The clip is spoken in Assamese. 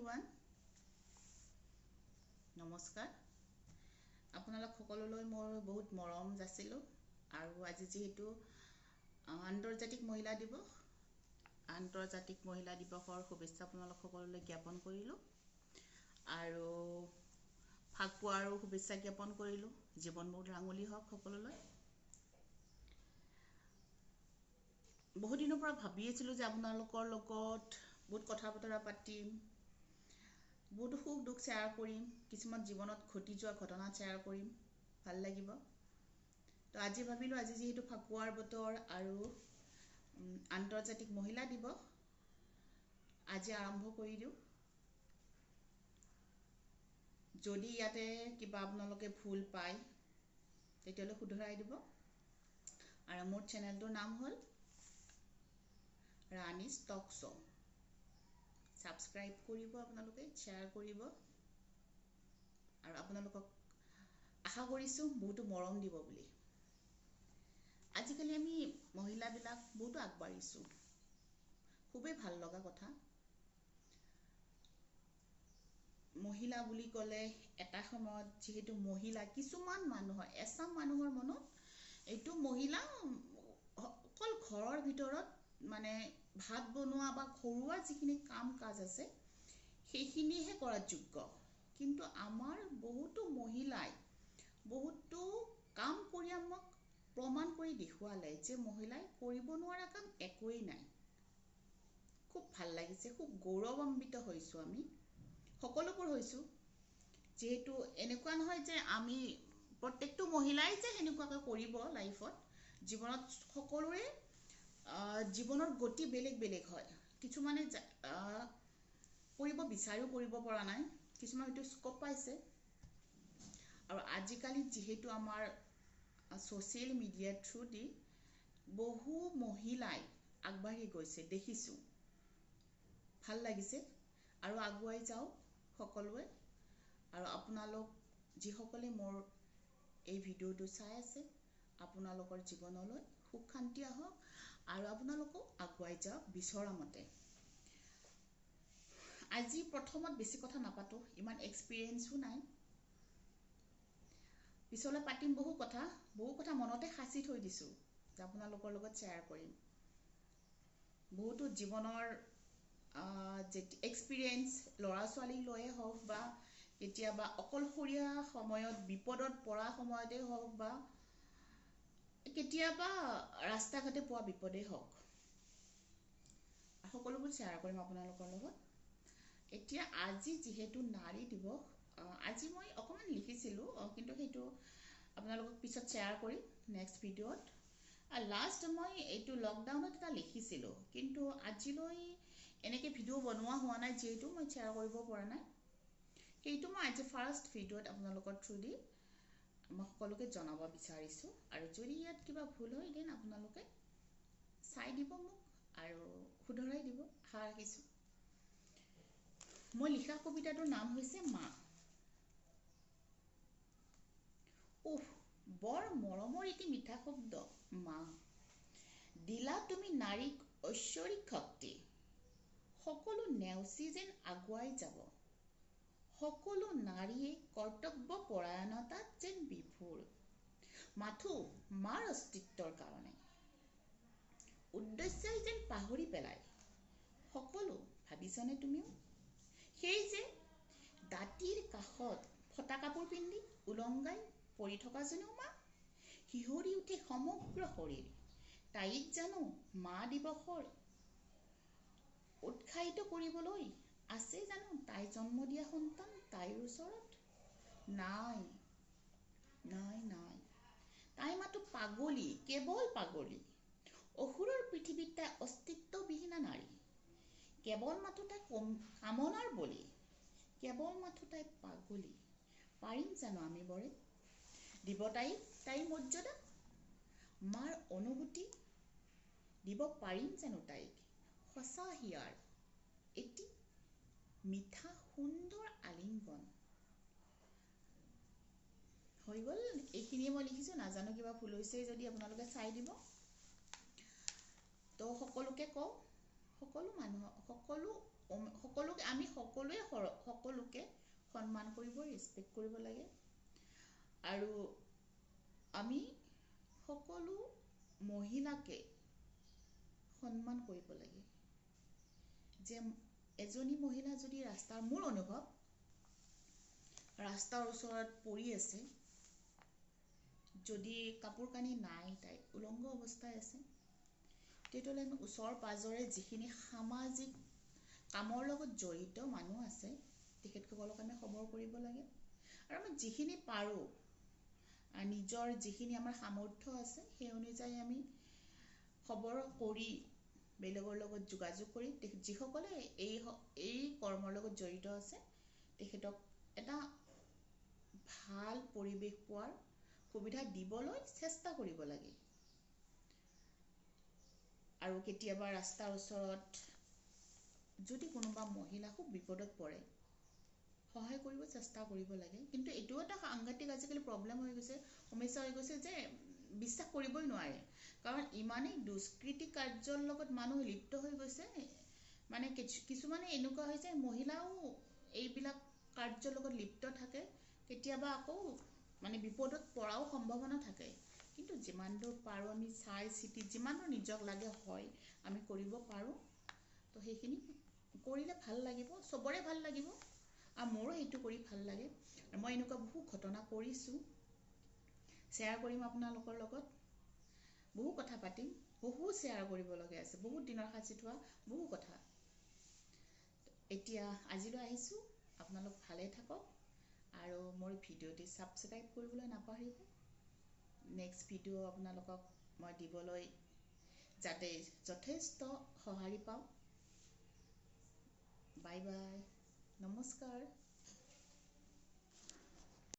everyone. নমস্কাৰ আপোনালোক সকলোলৈ মোৰ বহুত মৰম যাচিলোঁ আৰু আজি যেহেতু আন্তৰ্জাতিক মহিলা দিৱসৰ শুভেচ্ছা আপোনালোক সকলোলৈ জ্ঞাপন কৰিলোঁ আৰু ফাকুৱাৰো শুভেচ্ছা জ্ঞাপন কৰিলোঁ। জীৱনবোৰ ৰাঙলী হওক সকলোলৈ। বহুত দিনৰ পৰা ভাবি আছিলোঁ যে আপোনালোকৰ লগত বহুত কথা বতৰা পাতিম, বহুত সুখ দুখ শ্বেয়াৰ কৰিম, কিছুমান জীৱনত ঘটি যোৱা ঘটনা শ্বেয়াৰ কৰিম, ভাল লাগিব। তো আজি ভাবিলোঁ আজি যিহেতু ফাকুৱাৰ বতৰ আৰু আন্তৰ্জাতিক মহিলা দিৱস, আজি আৰম্ভ কৰি দিওঁ। যদি ইয়াতে কিবা আপোনালোকে ভুল পায় তেতিয়াহ'লে শুধৰাই দিব। আৰু মোৰ চেনেলটোৰ নাম হ'ল ৰাণীজ টক শ্ব'। ছাবস্ক্ৰাইব কৰিব, আপোনালোকে শ্বেয়াৰ কৰিব আৰু আপোনালোকক আশা কৰিছোঁ বহুতো মৰম দিব বুলি। আজিকালি আমি মহিলাবিলাক বহুতো আগবাঢ়িছোঁ, খুবেই ভাল লগা কথা। মহিলা বুলি ক'লে এটা সময়ত যিহেতু মহিলা কিছুমান মানুহৰ এচাম মানুহৰ মনত এইটো মহিলা অকল ঘৰৰ ভিতৰত মানে ভাত বনোৱা বা ঘৰুৱা যিখিনি কাম কাজ আছে সেইখিনিহে কৰাৰ যোগ্য। কিন্তু আমাৰ বহুতো মহিলাই বহুতো কাম কৰি আমাক প্ৰমাণ কৰি দেখুৱালে যে মহিলাই কৰিব নোৱাৰা কাম একোৱেই নাই। খুব ভাল লাগিছে, খুব গৌৰৱান্বিত হৈছোঁ, আমি সকলোবোৰ হৈছোঁ। যিহেতু এনেকুৱা নহয় যে আমি প্ৰত্যেকটো মহিলাই যে সেনেকুৱাকৈ কৰিব লাইফত, জীৱনত সকলোৰে জীৱনৰ গতি বেলেগ বেলেগ হয়। কিছুমানে কৰিব বিচাৰিও কৰিব পৰা নাই, কিছুমান হয়তো স্ক'প পাইছে। আৰু আজিকালি যিহেতু আমাৰ ছ'চিয়েল মিডিয়াৰ থ্ৰুদি বহু মহিলাই আগবাঢ়ি গৈছে দেখিছোঁ, ভাল লাগিছে। আৰু আগুৱাই যাওক সকলোৱে। আৰু আপোনালোক যিসকলে মোৰ এই ভিডিঅ'টো চাই আছে, আপোনালোকৰ জীৱনলৈ সুখ শান্তি আহক আৰু আপোনালোকো আগুৱাই যাওক বিচৰা মতে। আজি প্ৰথমত বেছি কথা নাপাতোঁ, ইমান এক্সপিৰিয়েঞ্চো নাই। পিছলৈ পাতিম বহু কথা মনতে সাঁচি থৈ দিছোঁ যে আপোনালোকৰ লগত শ্বেয়াৰ কৰিম। বহুতো জীৱনৰ এক্সপিৰিয়েঞ্চ ল'ৰা ছোৱালীক লৈয়ে হওক বা কেতিয়াবা অকলশৰীয়া সময়ত বিপদত পৰা সময়তে হওক বা কেতিয়াবা ৰাস্তা ঘাটে পোৱা বিপদেই হওক, সকলোবোৰ শ্বেয়াৰ কৰিম আপোনালোকৰ লগত। এতিয়া আজি যিহেতু নাৰী দিৱস, আজি মই অকণমান লিখিছিলোঁ, কিন্তু সেইটো আপোনালোকক পিছত শ্বেয়াৰ কৰিম নেক্সট ভিডিঅ'ত। লাষ্ট মই এইটো লকডাউনত এটা লিখিছিলোঁ, কিন্তু আজিলৈ এনেকৈ ভিডিঅ' বনোৱা হোৱা নাই, যিহেতু মই শ্বেয়াৰ কৰিব পৰা নাই। সেইটো মই আজি ফাৰ্ষ্ট ভিডিঅ'ত আপোনালোকৰ থ্ৰু দি মই সকলোকে জনাব বিচাৰিছোঁ। আৰু যদি ইয়াত কিবা ভুল হয় দেন আপোনালোকে চাই দিব মোক আৰু শুধৰাই দিব, আশা ৰাখিছোঁ। মই লিখা কবিতাটোৰ নাম হৈছে মা। বৰ মৰমৰ এটি মিঠা শব্দ মা, দিলা তুমি নাৰীক ঐশ্বৰিক শক্তি। সকলো নেওচি যেন আগুৱাই যাব, সকলো নাৰীয়ে কৰ্তব্য পৰায়ণতাত যেন বিভোৰ। মাথো মাৰ অস্তিত্বৰ কাৰণে, উদ্দেশ্যই যেন পাহৰি পেলাই সকলো ভাবিছনে তুমিও? সেই যে দাঁতিৰ কাষত ফটা কাপোৰ পিন্ধি উলংগাই পৰি থকাজনীও মা, শিহৰি উঠে সমগ্ৰ শৰীৰ। তাইক জানো মা দিৱসৰ উৎসাহিত কৰিবলৈ আছে জানো তাই জন্ম দিয়া সন্তান তাইৰ ওচৰত? নাই নাই নাই, তাই মাথো পাগলী, কেৱল পাগলী। অসুৰৰ পৃথিৱীত তাই অস্তিত্ববিহীনা নাৰী, কেৱল মাথো তাই কামনাৰ বলি, কেৱল মাথো তাই পাগলী। পাৰিম জানো আমি বৰে দিব তাইক তাইৰ মৰ্যাদা? মাৰ অনুভূতি দিব পাৰিম জানো তাইক সঁচা হিয়াৰ এটি মিঠা সুন্দৰ আলিংগন? হৈ গ'ল, এইখিনিয়ে মই লিখিছোঁ। নাজানো কিবা ভুল হৈছে যদি আপোনালোকে চাই দিব। তো সকলোকে কওঁ, সকলো মানুহক সকলোকে আমি সকলোৱে সন্মান কৰিব, ৰেচপেক্ট কৰিব লাগে। আৰু আমি সকলো মহিলাকে সন্মান কৰিব লাগে। যে এজনী মহিলা যদি মোৰ অনুভৱ ৰাস্তাৰ ওচৰত পৰি আছে, যদি কাপোৰ কানি নাই, তাই উলংগ অৱস্থাত আছে, তেতিয়াহ'লে আমি ওচৰ পাজৰে যিখিনি সামাজিক কামৰ লগত জড়িত মানুহ আছে তেখেতসকলক আমি খবৰ কৰিব লাগে। আৰু আমি যিখিনি পাৰোঁ, নিজৰ যিখিনি আমাৰ সামৰ্থ্য আছে সেই অনুযায়ী আমি খবৰ কৰি বেলেগৰ লগত যোগাযোগ কৰি যিসকলে এই কৰ্মৰ লগত জড়িত আছে তেখেতক এটা ভাল পৰিৱেশ পোৱাৰ সুবিধা দিবলৈ চেষ্টা কৰিব লাগে। আৰু কেতিয়াবা ৰাস্তাৰ ওচৰত যদি কোনোবা মহিলা খুব বিপদত পৰে, সহায় কৰিব চেষ্টা কৰিব লাগে। কিন্তু এইটো এটা সাংঘাতিক আজিকালি প্ৰব্লেম হৈ গৈছে, সমস্যা হৈ গৈছে যে বিশ্বাস কৰিবই নোৱাৰে। কাৰণ ইমানেই দুষ্কৃতি কাৰ্যৰ লগত মানুহ লিপ্ত হৈ গৈছে, মানে কিছুমানে এনেকুৱা হৈছে মহিলাও এইবিলাক কাৰ্যৰ লগত লিপ্ত থাকে, কেতিয়াবা আকৌ মানে বিপদত পৰাও সম্ভাৱনা থাকে। কিন্তু যিমান দূৰ পাৰোঁ আমি চাই চিতি যিমান দূৰ নিজক লাগে হয় আমি কৰিব পাৰোঁ। তো সেইখিনি কৰিলে ভাল লাগিব, চবৰে ভাল লাগিব। আৰু মোৰো সেইটো কৰি ভাল লাগে। আৰু মই এনেকুৱা বহু ঘটনা কৰিছোঁ, শ্বেয়াৰ কৰিম আপোনালোকৰ লগত। বহু কথা পাতিম, বহু শ্বেয়াৰ কৰিবলগীয়া আছে, বহুত দিনৰ সাঁচি থোৱা বহু কথা। এতিয়া আজিলৈ আহিছোঁ, আপোনালোক ভালে থাকক আৰু মোৰ ভিডিঅ'টি ছাবস্ক্ৰাইব কৰিবলৈ নাপাহৰিব। নেক্সট ভিডিঅ' আপোনালোকক মই দিবলৈ যাতে যথেষ্ট সঁহাৰি পাওঁ। বাই বাই, নমস্কাৰ।